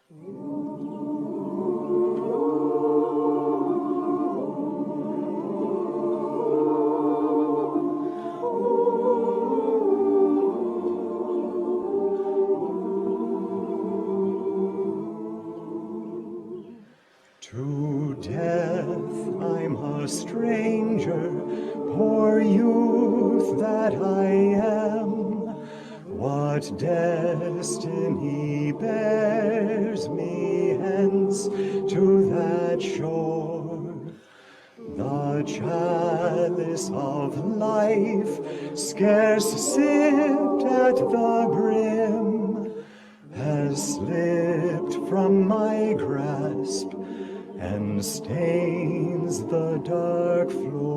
To death I'm a stranger, poor youth that I am. What destiny bears me hence to that shore? The chalice of life, scarce sipped at the brim, has slipped from my grasp and stains the dark floor.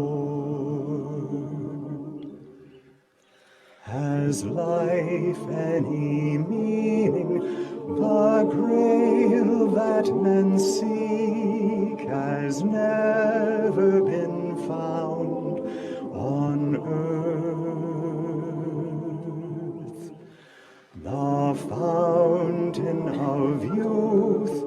Has life any meaning? The grail that men seek has never been found on earth. The fountain of youth,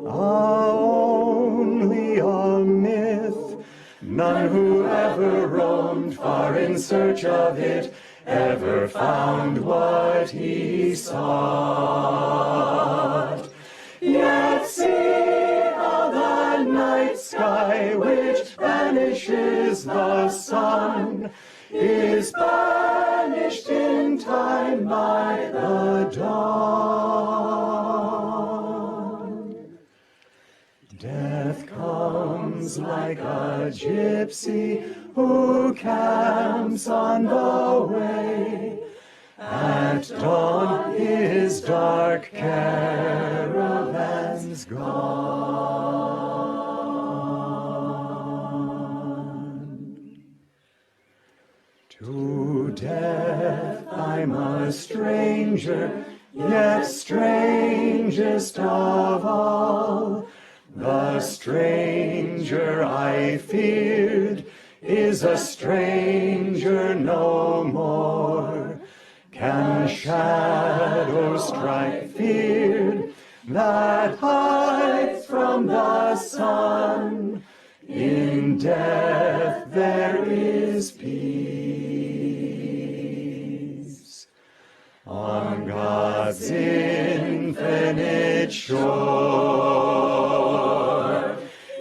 only a myth. None who ever roamed far in search of it ever found what he sought. Yet see how the night sky, which vanishes the sun, is banished in time by the dawn. Death comes like a gypsy who camps on the way. At dawn his dark caravan's gone. To death I'm a stranger, yet strangest of all. The stranger I feared is a stranger no more. Can shadows strike feared that hides from the sun? In death there is peace. On God's infinite shore.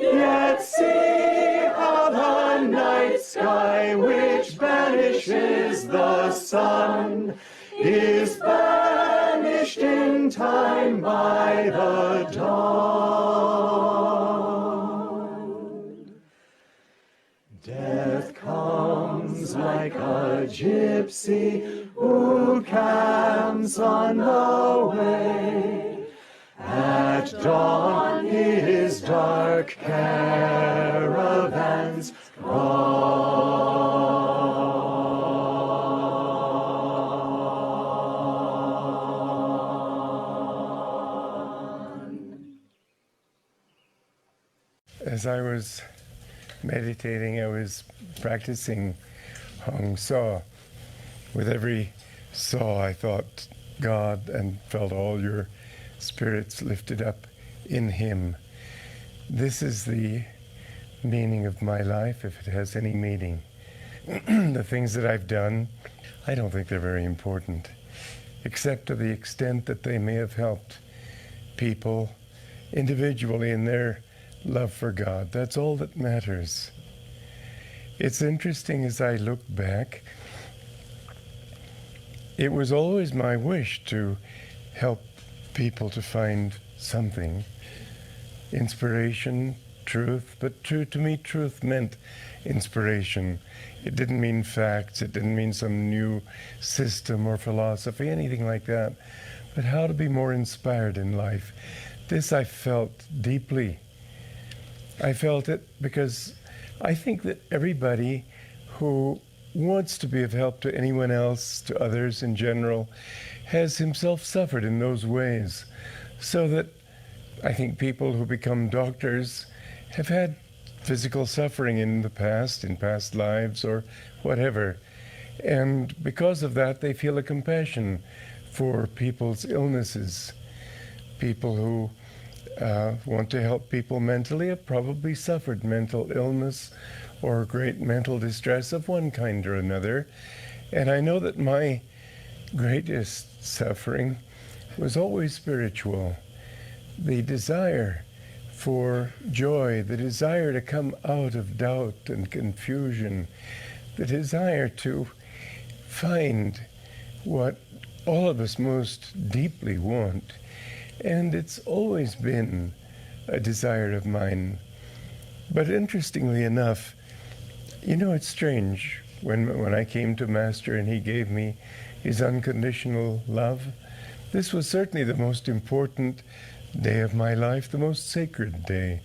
Yet see how the night sky, which banishes the sun, is banished in time by the dawn. Death comes like a gypsy who camps on the way. At dawn his dark caravans gone. As I was meditating, I was practicing Hong Saw. With every saw, I thought God and felt all your spirits lifted up in Him. This is the meaning of my life, if it has any meaning. The things that I've done, I don't think they're very important, except to the extent that they may have helped people individually in their love for God. That's all that matters. It's interesting as I look back, it was always my wish to help people to find something, inspiration, truth, but to me truth meant inspiration. It didn't mean facts, it didn't mean some new system or philosophy, anything like that, but how to be more inspired in life. This I felt deeply. I felt it because I think that everybody who wants to be of help to anyone else, to others in general, has himself suffered in those ways. So that I think people who become doctors have had physical suffering in the past, in past lives or whatever. And because of that, they feel a compassion for people's illnesses. People who want to help people mentally, have probably suffered mental illness or great mental distress of one kind or another. And I know that my greatest suffering was always spiritual. The desire for joy, the desire to come out of doubt and confusion, the desire to find what all of us most deeply want. And it's always been a desire of mine. But interestingly enough, you know, it's strange. When I came to Master and he gave me his unconditional love, this was certainly the most important day of my life, the most sacred day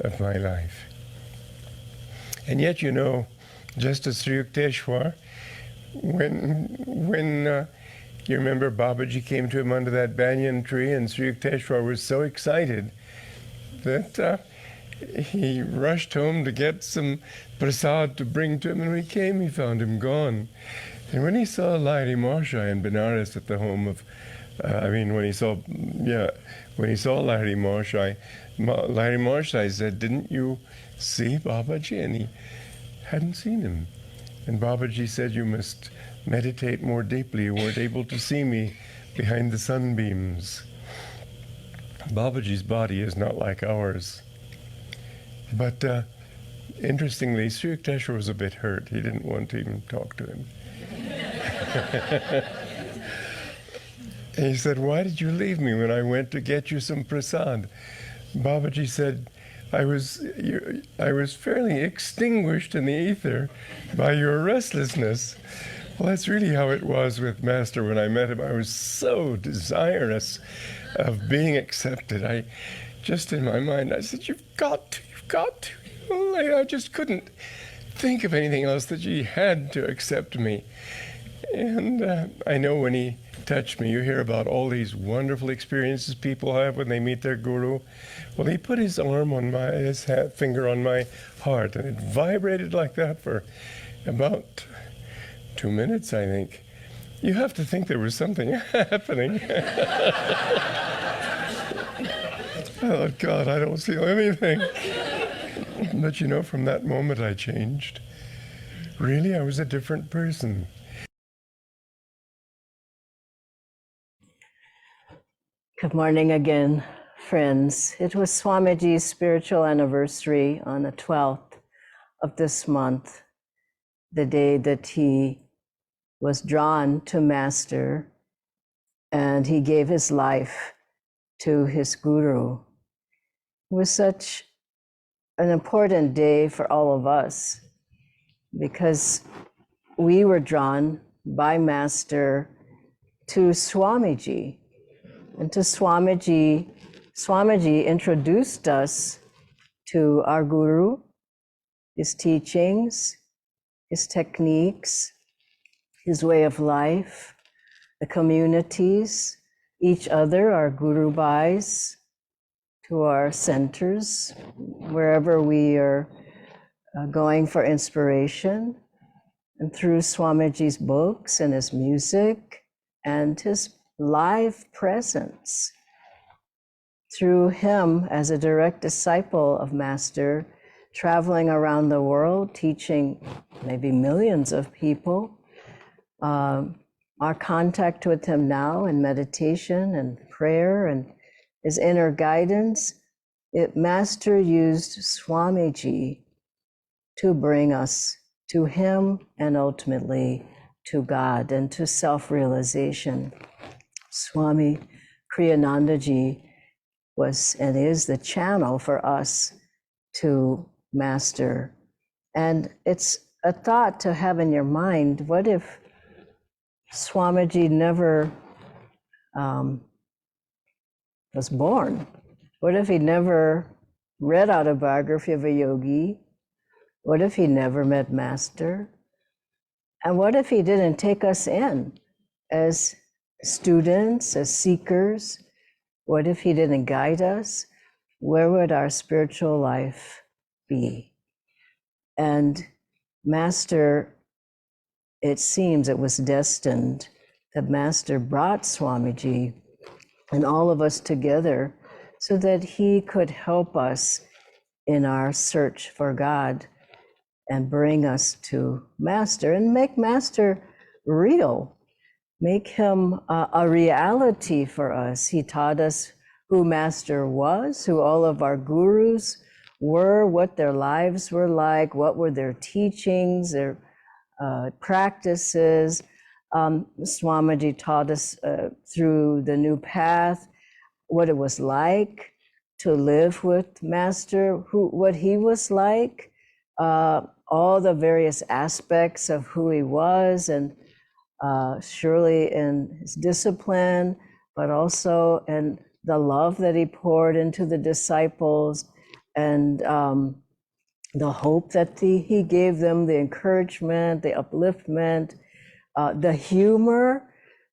of my life. And yet, you know, just as Sri Yukteswar, when you remember Babaji came to him under that banyan tree, and Sri Yukteswar was so excited that he rushed home to get some prasad to bring to him, and when he came, he found him gone. And when he saw Lahiri Mahasaya in Benares at the home of, when he saw Lahiri Mahasaya, Lahiri Mahasaya said, "Didn't you see Babaji?" And he hadn't seen him. And Babaji said, "You must meditate more deeply. You weren't able to see me behind the sunbeams." Babaji's body is not like ours. But interestingly, Sri Yukteswar was a bit hurt. He didn't want to even talk to him. And he said, "Why did you leave me when I went to get you some prasad?" Babaji said, I was fairly extinguished in the ether by your restlessness." Well, that's really how it was with Master when I met him. I was so desirous of being accepted. I just in my mind, I said, you've got to. I just couldn't think of anything else, that he had to accept me. And I know when he touched me, you hear about all these wonderful experiences people have when they meet their guru. Well, he put his finger on my heart, and it vibrated like that for about 2 minutes, I think. You have to think there was something happening. Oh, God, I don't feel anything. But you know, from that moment I changed. Really, I was a different person. Good morning again, friends. It was Swamiji's spiritual anniversary on the 12th of this month, the day that he was drawn to Master and he gave his life to his guru. It was such an important day for all of us because we were drawn by Master to Swamiji. And to Swamiji introduced us to our guru, his teachings, his techniques, his way of life, the communities, each other, our Guru Bhais, to our centers, wherever we are going for inspiration, and through Swamiji's books and his music and his live presence. Through him as a direct disciple of Master, traveling around the world, teaching maybe millions of people, our contact with him now in meditation and prayer and his inner guidance, Master used Swamiji to bring us to him and ultimately to God and to self-realization. Swami Kriyananda was and is the channel for us to Master. And it's a thought to have in your mind, what if Swamiji never was born? What if he never read Autobiography of a Yogi? What if he never met Master? And what if he didn't take us in as students, as seekers? What if he didn't guide us? Where would our spiritual life be? And Master, it seems it was destined that Master brought Swamiji and all of us together so that he could help us in our search for God and bring us to Master and make Master real, make him a reality for us. He taught us who Master was, who all of our gurus were, what their lives were like, what were their teachings, their practices. Swamiji taught us through the new path what it was like to live with Master, what he was like, all the various aspects of who he was, and surely in his discipline, but also in the love that he poured into the disciples, and the hope that he gave them, the encouragement, the upliftment, the humor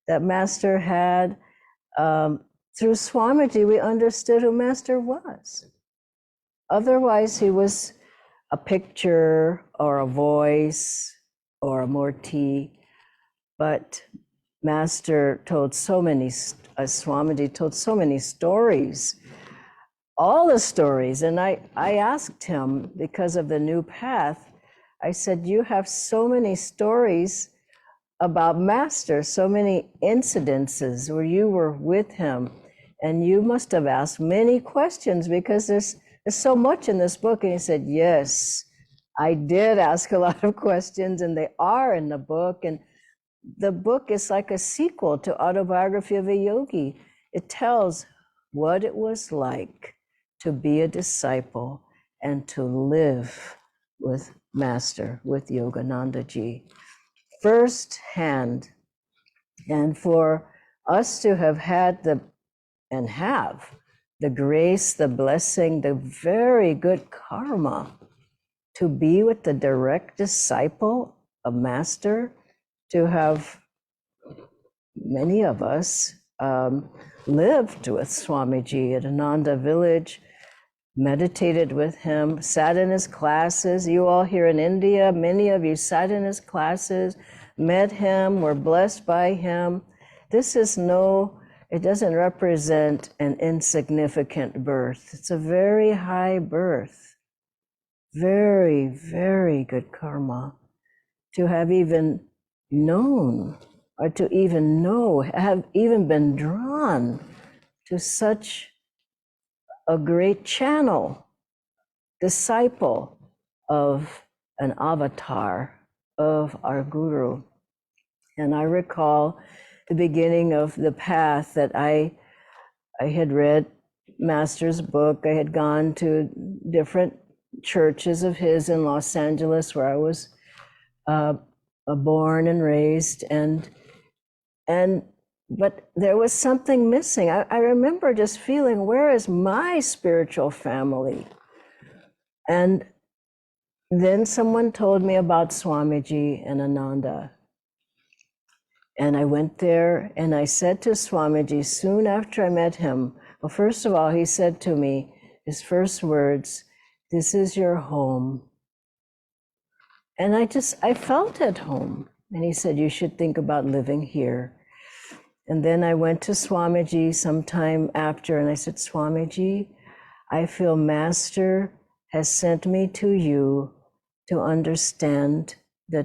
that Master had. Through Swamiji, we understood who Master was. Otherwise, he was a picture or a voice or a Murti. But Master told so many, Swamiji told so many stories, all the stories. And I asked him, because of the new path, I said, you have so many stories about Master, so many incidences where you were with him, and you must have asked many questions, because there's so much in this book. And he said, yes, I did ask a lot of questions, and they are in the book. And the book is like a sequel to Autobiography of a Yogi. It tells what it was like to be a disciple and to live with Master, with Yogananda ji, firsthand. And for us to have had and have the grace, the blessing, the very good karma to be with the direct disciple of Master, to have many of us lived with Swamiji at Ananda village, meditated with him, sat in his classes. You all here in India, many of you sat in his classes, met him, were blessed by him. This is it doesn't represent an insignificant birth. It's a very high birth. Very, very good karma to have even known, or to even know, have even been drawn to such a great channel, disciple of an avatar of our Guru. And I recall the beginning of the path that I had read Master's book. I had gone to different churches of his in Los Angeles, where I was born and raised, but there was something missing. I remember just feeling, where is my spiritual family? And then someone told me about Swamiji and Ananda. And I went there and I said to Swamiji, soon after I met him, well, first of all, he said to me, his first words, "This is your home." And I felt at home. And he said, you should think about living here. And then I went to Swamiji sometime after, and I said, Swamiji, I feel Master has sent me to you to understand the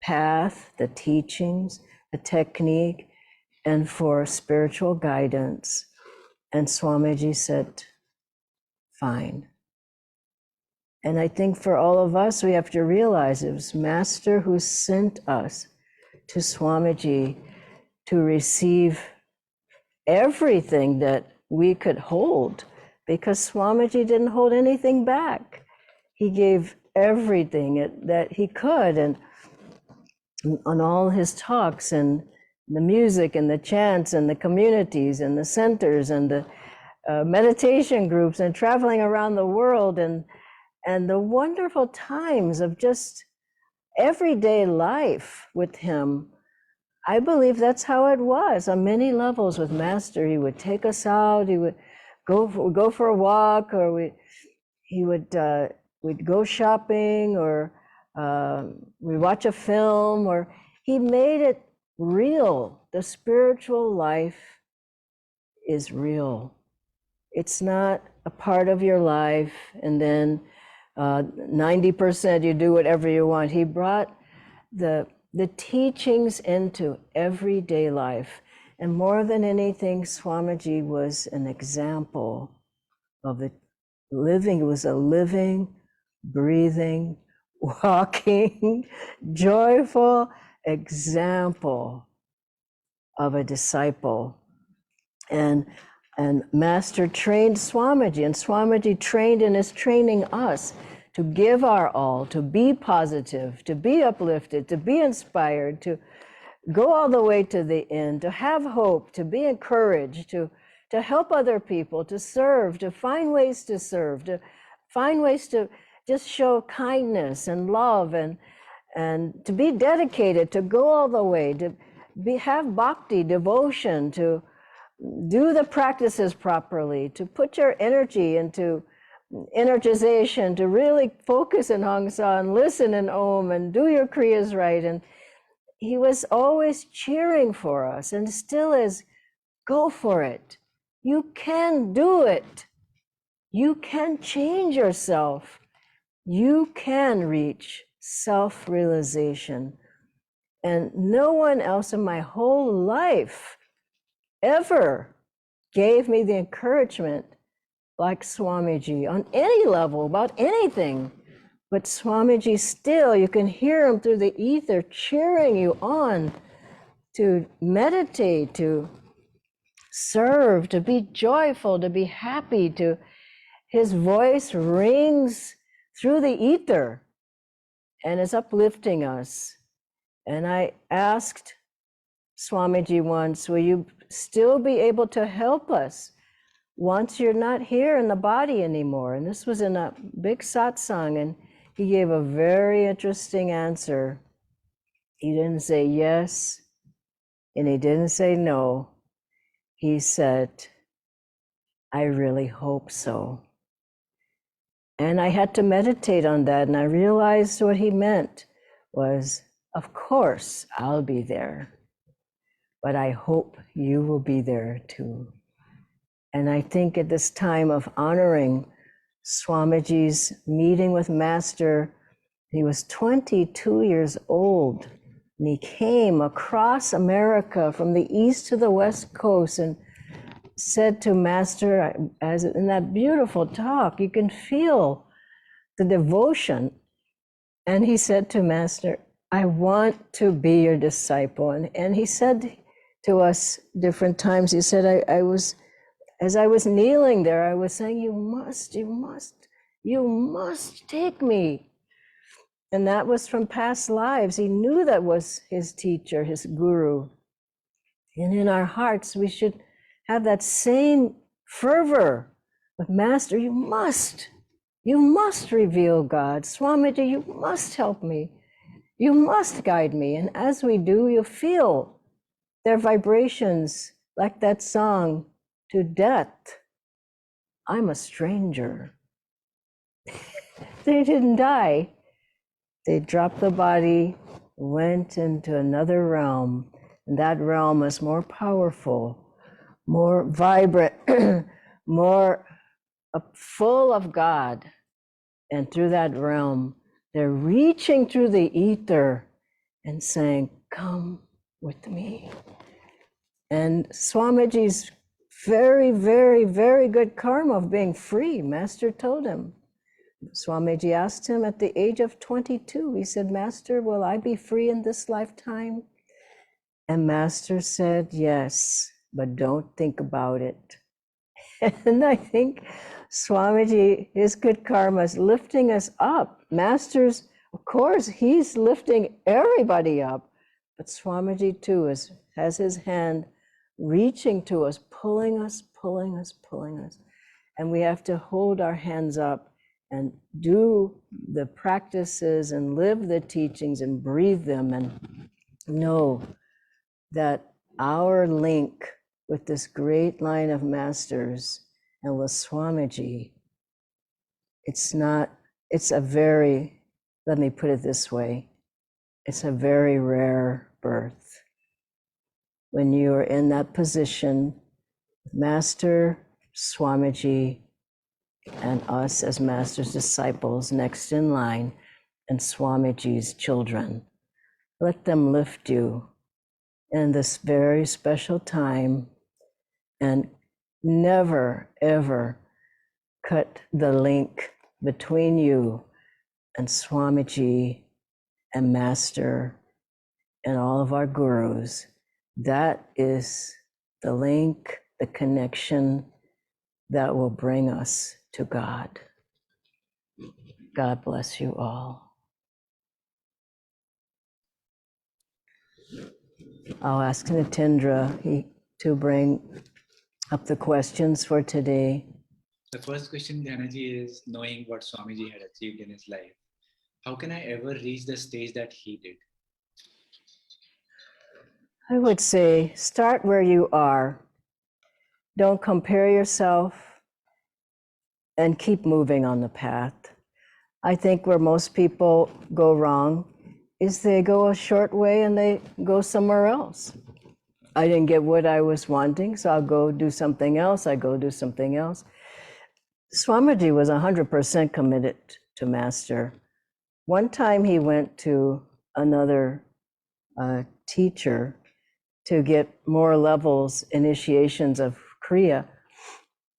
path, the teachings, the technique, and for spiritual guidance. And Swamiji said, fine. And I think for all of us, we have to realize it was Master who sent us to Swamiji to receive everything that we could hold, because Swamiji didn't hold anything back. He gave everything that he could, and on all his talks, and the music and the chants and the communities and the centers and the meditation groups, and traveling around the world, and the wonderful times of just everyday life with him. I believe that's how it was on many levels with Master. He would take us out, he would go for a walk, or we'd go shopping, or we watch a film, or he made it real. The spiritual life is real. It's not a part of your life, and then 90% you do whatever you want. He brought the teachings into everyday life. And more than anything, Swamiji was an example of it living. It was a living, breathing, walking, joyful example of a disciple. And Master trained Swamiji, and Swamiji trained and is training us to give our all, to be positive, to be uplifted, to be inspired, to go all the way to the end, to have hope, to be encouraged, to help other people, to serve, to find ways to serve, to find ways to just show kindness and love, and to be dedicated, to go all the way, to have bhakti, devotion, to do the practices properly, to put your energy into energization, to really focus in Hong Sa and listen in Om and do your Kriyas right. And he was always cheering for us, and still is. Go for it. You can do it. You can change yourself. You can reach self-realization. And no one else in my whole life ever gave me the encouragement like Swamiji on any level about anything. But Swamiji still, you can hear him through the ether cheering you on to meditate, to serve, to be joyful, to be happy, his voice rings through the ether and is uplifting us. And I asked Swamiji once, will you still be able to help us once you're not here in the body anymore? And this was in a big satsang, and he gave a very interesting answer. He didn't say yes, and he didn't say no. He said, I really hope so. And I had to meditate on that, and I realized what he meant was, of course, I'll be there, but I hope you will be there too. And I think at this time of honoring Swamiji's meeting with Master, he was 22 years old, and he came across America from the east to the west coast and said to Master, as in that beautiful talk, you can feel the devotion. And he said to Master, I want to be your disciple. And he said to us different times, he said, as I was kneeling there, I was saying, you must take me. And that was from past lives. He knew that was his teacher, his guru. And in our hearts, we should have that same fervor with Master. You must reveal God. Swamiji, you must help me. You must guide me. And as we do, you feel their vibrations, like that song, to death, I'm a stranger. They didn't die. They dropped the body, went into another realm. And that realm is more powerful, more vibrant, more full of God. And through that realm, they're reaching through the ether and saying, come with me. And Swamiji's very, very, very good karma of being free, Master told him. Swamiji asked him at the age of 22, he said, Master, will I be free in this lifetime? And Master said, yes, but don't think about it. And I think Swamiji, his good karma is lifting us up. Master's, of course, he's lifting everybody up, but Swamiji too has his hand reaching to us, pulling us, pulling us, pulling us. And we have to hold our hands up and do the practices and live the teachings and breathe them and know that our link with this great line of masters and with Swamiji, it's a very, let me put it this way, it's a very rare birth. When you are in that position, Master, Swamiji and us as Master's disciples next in line, and Swamiji's children. Let them lift you in this very special time, and never, ever cut the link between you and Swamiji and Master and all of our gurus. That is the link, the connection that will bring us to God. God bless you all. I'll ask Nitendra to bring up the questions for today. The first question, Dhyanaji, is knowing what Swamiji had achieved in his life, how can I ever reach the stage that he did? I would say start where you are. Don't compare yourself and keep moving on the path. I think where most people go wrong is they go a short way and they go somewhere else. I didn't get what I was wanting, so I'll go do something else. I go do something else. Swamiji was 100% committed to Master. One time he went to another teacher to get more levels, initiations of Kriya.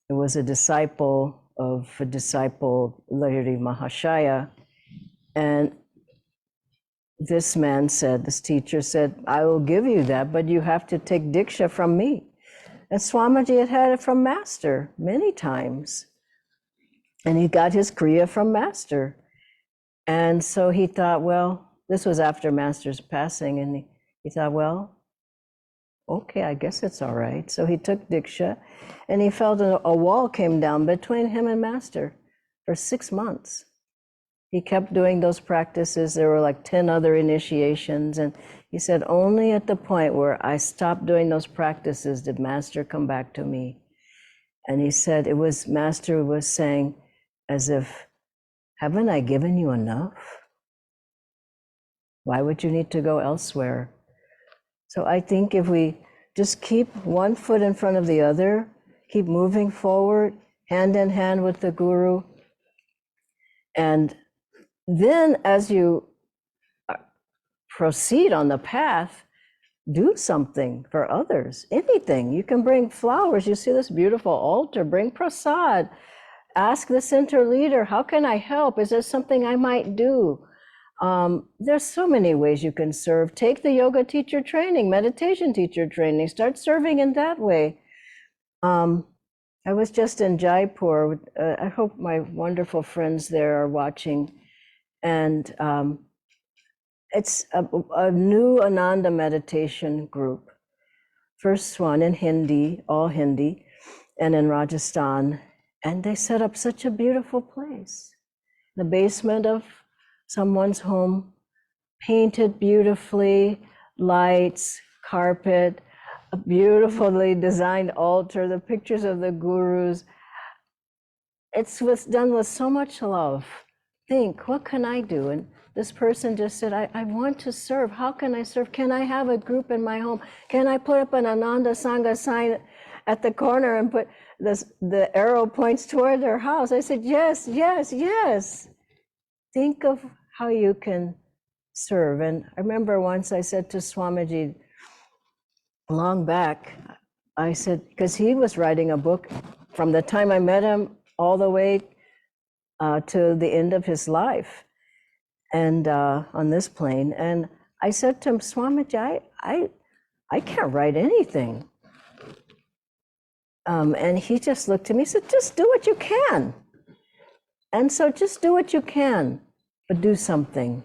It was a disciple, Larry Mahashaya. And this teacher said, I will give you that, but you have to take Diksha from me. And Swamiji had it from Master many times. And he got his Kriya from Master. And so he thought, well, this was after Master's passing, and he thought, well, okay, I guess it's all right. So he took Diksha, and he felt a wall came down between him and Master for 6 months. He kept doing those practices. There were like 10 other initiations. And he said, only at the point where I stopped doing those practices did Master come back to me. And he said, it was Master was saying, as if, haven't I given you enough? Why would you need to go elsewhere? So I think if we just keep one foot in front of the other, keep moving forward, hand in hand with the Guru, and then as you proceed on the path, do something for others, anything. You can bring flowers. You see this beautiful altar, bring prasad. Ask the center leader, how can I help? Is there something I might do? There's so many ways you can serve. Take the yoga teacher training, meditation teacher training, start serving in that way. I was just in Jaipur. I hope my wonderful friends there are watching. And it's a new Ananda meditation group. First one in Hindi, all Hindi, and in Rajasthan. And they set up such a beautiful place. The basement of someone's home, painted beautifully, lights, carpet, a beautifully designed altar, the pictures of the gurus. Was done with so much love. Think, what can I do? And this person just said, I want to serve. How can I serve? Can I have a group in my home? Can I put up an Ananda Sangha sign at the corner and put the arrow points toward their house? I said, yes, yes, yes. Think of how you can serve. And I remember once I said to Swamiji, long back, I said, because he was writing a book from the time I met him all the way to the end of his life, and on this plane. And I said to him, Swamiji, I can't write anything. And he just looked at me and said, just do what you can. And so just do what you can, but do something.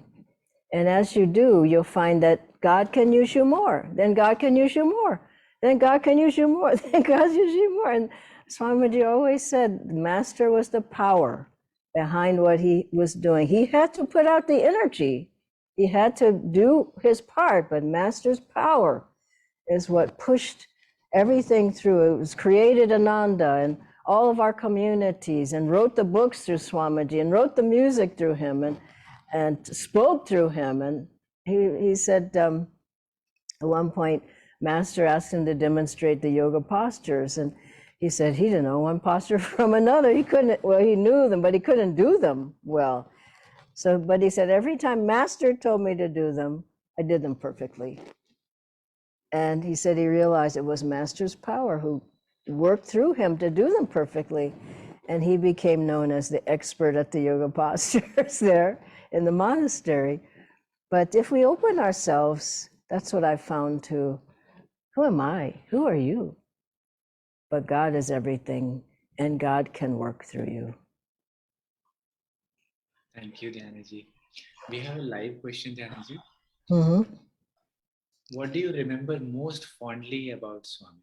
And as you do, you'll find that God can use you more. Then God can use you more. Then God can use you more. Then God use you more. And Swamiji always said, Master was the power behind what he was doing. He had to put out the energy. He had to do his part, but Master's power is what pushed everything through. It was created Ananda and all of our communities, and wrote the books through Swamiji, and wrote the music through him, and spoke through him. And he said at one point, Master asked him to demonstrate the yoga postures, and he said he didn't know one posture from another. He couldn't, well, he knew them, but he couldn't do them well. So, but he said, every time Master told me to do them, I did them perfectly. And he said he realized it was Master's power who worked through him to do them perfectly. And he became known as the expert at the yoga postures there in the monastery. But if we open ourselves, that's what I found too. Who am I? Who are you? But God is everything, and God can work through you. Thank you, Dhyanaji. We have a live question, Dhyanaji. Mm-hmm. What do you remember most fondly about Swamiji?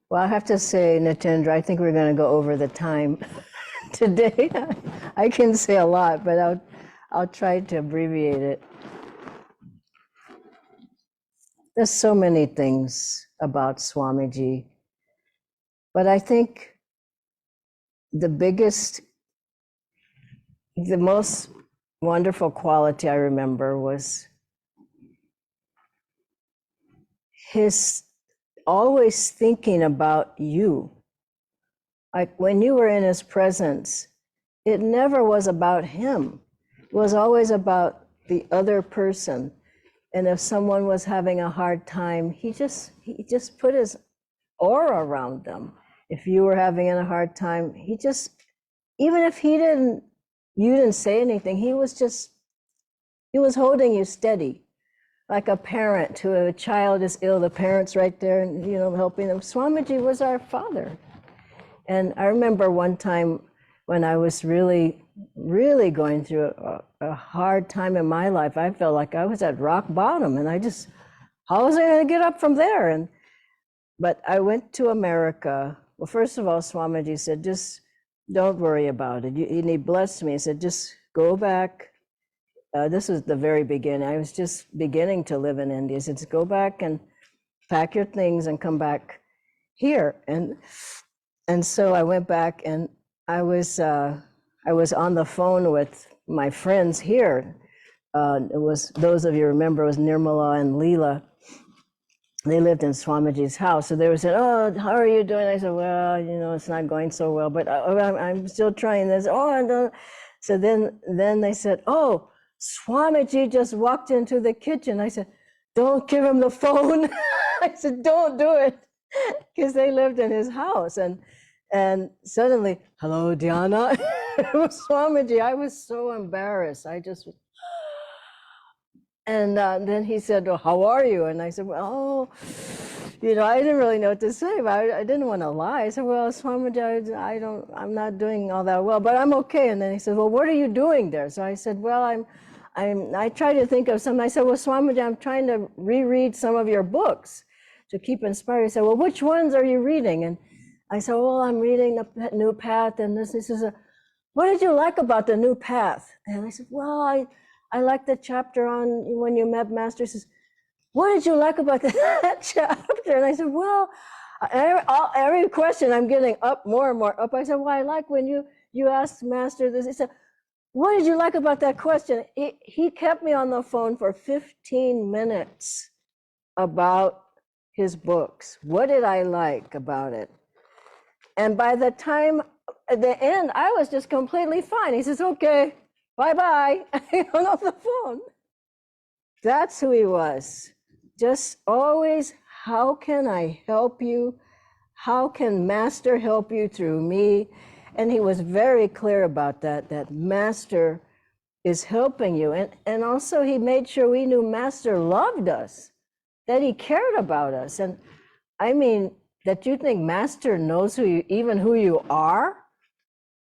Well, I have to say, Nitendra, I think we're going to go over the time today. I can say a lot, but I'll try to abbreviate it. There's so many things about Swamiji, but I think the most wonderful quality I remember was his always thinking about you. Like when you were in his presence, it never was about him. It was always about the other person. And if someone was having a hard time, he just put his aura around them. If you were having a hard time, even if you didn't say anything, he was holding you steady. Like a parent who a child is ill, the parent's right there and helping them. Swamiji was our father. And I remember one time when I was really, really going through a hard time in my life, I felt like I was at rock bottom, and how was I going to get up from there? But I went to America. Well, first of all, Swamiji said, just don't worry about it. And he blessed me. He said, just go back. This was the very beginning. I was just beginning to live in India. He said, go back and pack your things and come back here. And so I went back, and I was on the phone with my friends here. It was, those of you remember, it was Nirmala and Leela. They lived in Swamiji's house. So they were saying, oh, how are you doing? I said, well, it's not going so well, but I'm still trying this. Oh, I don't. So then they said, oh, Swamiji just walked into the kitchen. I said, don't give him the phone. I said, don't do it, because they lived in his house. And suddenly, hello, Dhyana. It was Swamiji. I was so embarrassed. And then he said, well, how are you? And I said, well, I didn't really know what to say, but I didn't want to lie. I said, well, Swamiji, I'm not doing all that well, but I'm okay. And then he said, well, what are you doing there? So I said, well, I tried to think of something. I said, well, Swamiji, I'm trying to reread some of your books to keep inspired. He said, well, which ones are you reading? And I said, well, I'm reading The New Path, and this. He says, what did you like about The New Path? And I said, well, I like the chapter on when you met Master. He says, what did you like about that chapter? And I said, well, every question I'm getting up more and more up. I said, well, I like when you asked Master this. He said, what did you like about that question? He kept me on the phone for 15 minutes about his books. What did I like about it? And by the time at the end, I was just completely fine. He says, okay, bye-bye. I hung up the phone. That's who he was. Just always, how can I help you? How can Master help you through me? And he was very clear about that Master is helping you. And also he made sure we knew Master loved us, that he cared about us. And I mean, that you think Master knows who you are?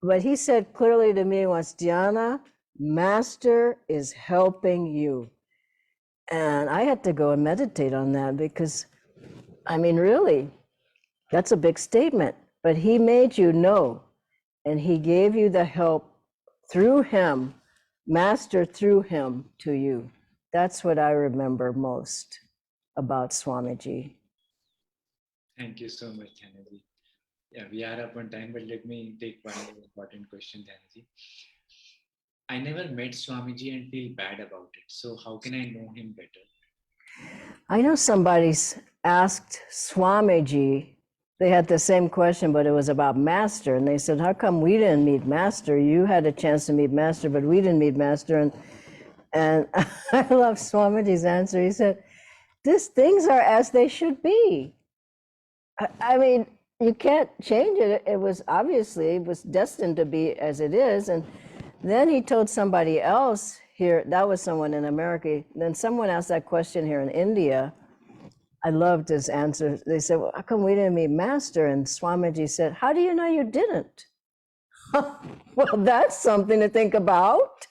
But he said clearly to me once, Dhyana, Master is helping you. And I had to go and meditate on that, because, I mean, really, that's a big statement. But he made you know, and he gave you the help through him, Master through him to you. That's what I remember most about Swamiji. Thank you so much, Dhyanaji. Yeah, we are up on time, but let me take one more important question, Dhyanaji. I never met Swamiji and feel bad about it. So how can I know him better? I know somebody's asked Swamiji they had the same question, but it was about Master. And they said, how come we didn't meet Master? You had a chance to meet Master, but we didn't meet Master. And I love Swamiji's answer. He said, these things are as they should be. I mean, you can't change it. It was destined to be as it is. And then he told somebody else here, that was someone in America. Then someone asked that question here in India. I loved his answer. They said, well, how come we didn't meet Master? And Swamiji said, how do you know you didn't? Well, that's something to think about.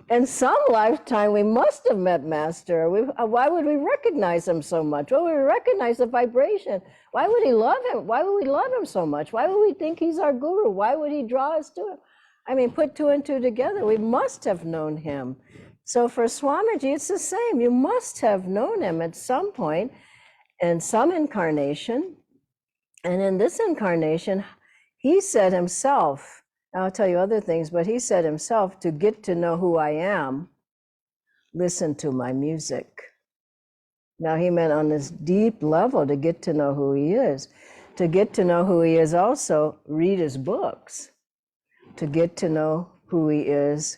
In some lifetime, we must have met Master. Why would we recognize him so much? Well, we recognize the vibration. Why would he love him? Why would we love him so much? Why would we think he's our guru? Why would he draw us to him? I mean, put two and two together. We must have known him. So for Swamiji, it's the same. You must have known him at some point in some incarnation. And in this incarnation, he said himself, I'll tell you other things, but he said himself, to get to know who I am, listen to my music. Now he meant on this deep level to get to know who he is. To get to know who he is also, read his books. To get to know who he is,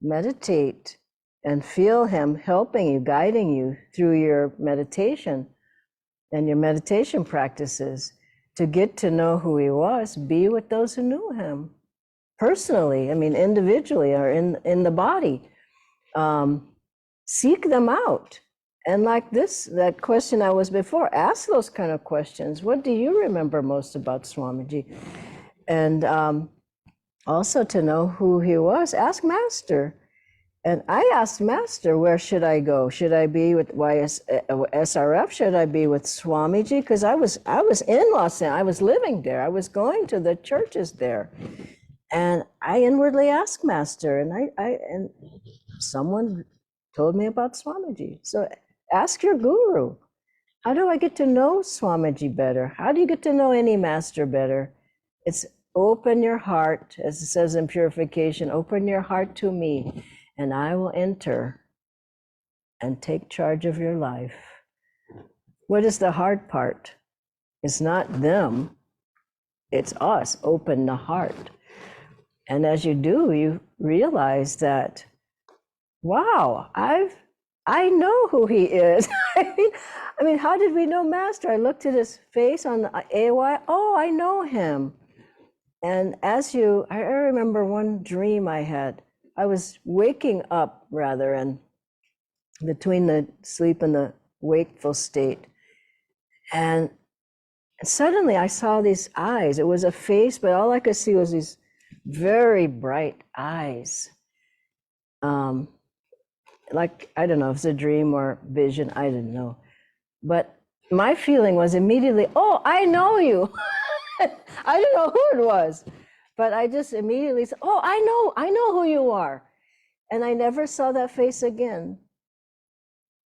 meditate and feel him helping you, guiding you through your meditation and your meditation practices. To get to know who he was, be with those who knew him. Personally, I mean, individually or in the body, seek them out. And like that question I was before, ask those kind of questions. What do you remember most about Swamiji? And also to know who he was, ask Master. And I asked Master, where should I go? Should I be with SRF? Should I be with Swamiji? Because I was in Los Angeles, I was living there. I was going to the churches there. And I inwardly asked Master, and someone told me about Swamiji. So ask your guru, how do I get to know Swamiji better? How do you get to know any Master better? It's open your heart, as it says in Purification, open your heart to me, and I will enter and take charge of your life. What is the hard part? It's not them, it's us. Open the heart. And as you do, you realize that, wow, I know who he is. I mean, how did we know Master? I looked at his face on the AY. Oh, I know him. And I remember one dream I had. I was waking up rather, and between the sleep and the wakeful state. And suddenly I saw these eyes. It was a face, but all I could see was these very bright eyes. Like, I don't know if it's a dream or vision, I didn't know. But my feeling was immediately, oh, I know you. I didn't know who it was, but I just immediately said, oh, I know who you are. And I never saw that face again.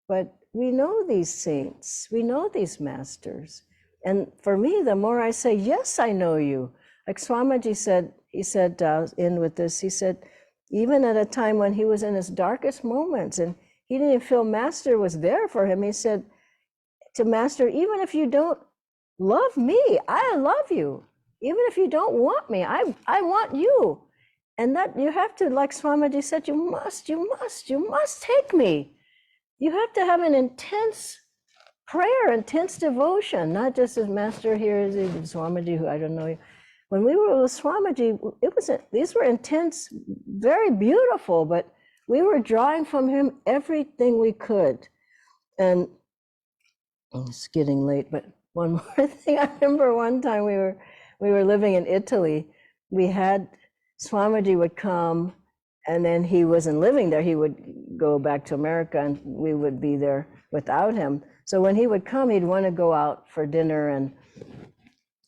But we know these saints, we know these masters. And for me, the more I say, yes, I know you. Like Swamiji said, he said, in with this, he said, even at a time when he was in his darkest moments and he didn't even feel Master was there for him, he said to Master, even if you don't love me, I love you. Even if you don't want me, I want you. And that you have to, like Swamiji said, you must take me. You have to have an intense prayer, intense devotion, not just as Master here is Swamiji, who I don't know. When we were with Swamiji, these were intense, very beautiful, but we were drawing from him everything we could. And it's getting late, but one more thing. I remember one time we were living in Italy. We had Swamiji would come, and then he wasn't living there. He would go back to America, and we would be there without him. So when he would come, he'd want to go out for dinner, and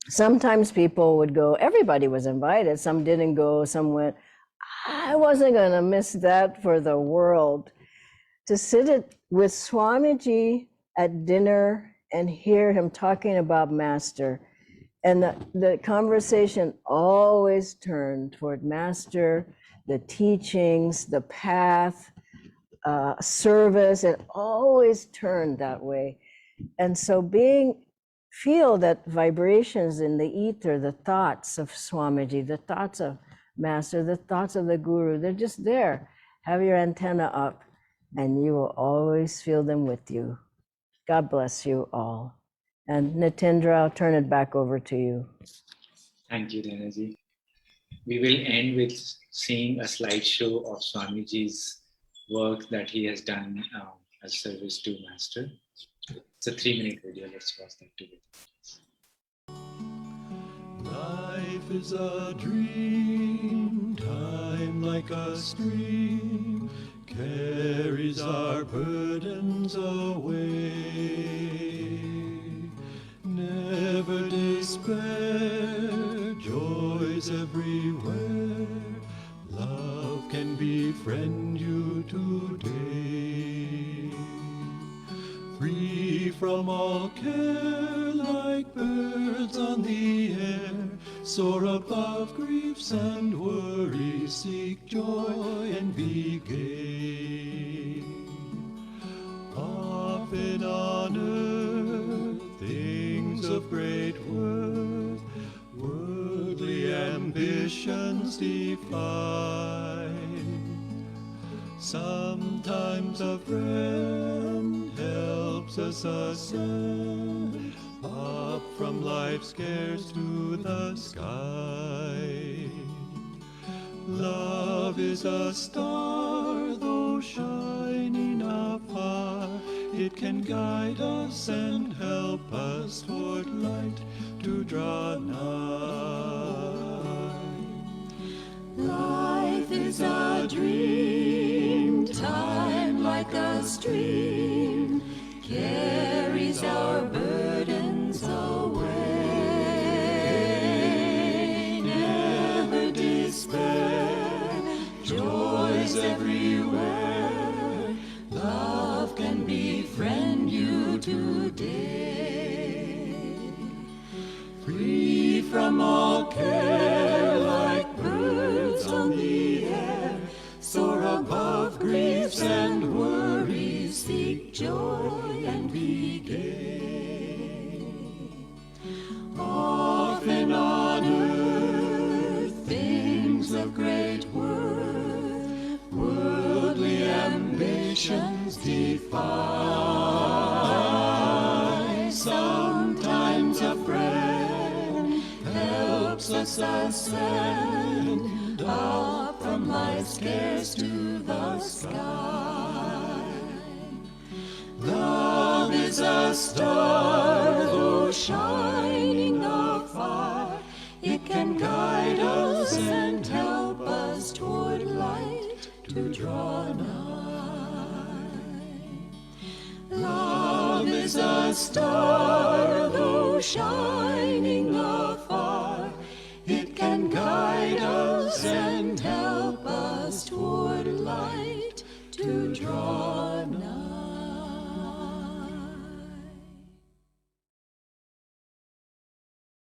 sometimes people would go. Everybody was invited. Some didn't go, some went. I wasn't going to miss that for the world. To sit with Swamiji at dinner and hear him talking about Master. And the conversation always turned toward Master, the teachings, the path, service. It always turned that way. And so being feel that vibrations in the ether, the thoughts of Swamiji, the thoughts of Master, the thoughts of the Guru, they're just there. Have your antenna up and you will always feel them with you. God bless you all. And Nitendra, I'll turn it back over to you. Thank you, Dhyanaji. We will end with seeing a slideshow of Swamiji's work that he has done as service to Master. It's a 3-minute video. Let's watch that together. Life is a dream, time like a stream, carries our burdens away. Never despair, joys everywhere, love can befriend you today. Free from all care, like birds on the air, soar above griefs and worries, seek joy and be gay. Often on earth, things of great worth, worldly ambitions defy. Sometimes a friend helps us ascend up from life's cares to the sky. Love is a star, though shining afar, it can guide us and help us toward light to draw nigh. Life is a dream, time like a stream, carries our burdens away. Never despair, joys everywhere, love can befriend you today. Free from all care, like birds on the air, soar above griefs and worries, seek joy and be gay. Often on earth, things of great worth, worldly ambitions defy. Sometimes a friend helps us ascend up from life's cares to the sky. Love is a star, though shining afar, it can guide us and help us toward light to draw nigh. Love is a star, though shining afar, it can guide us and help us toward light to draw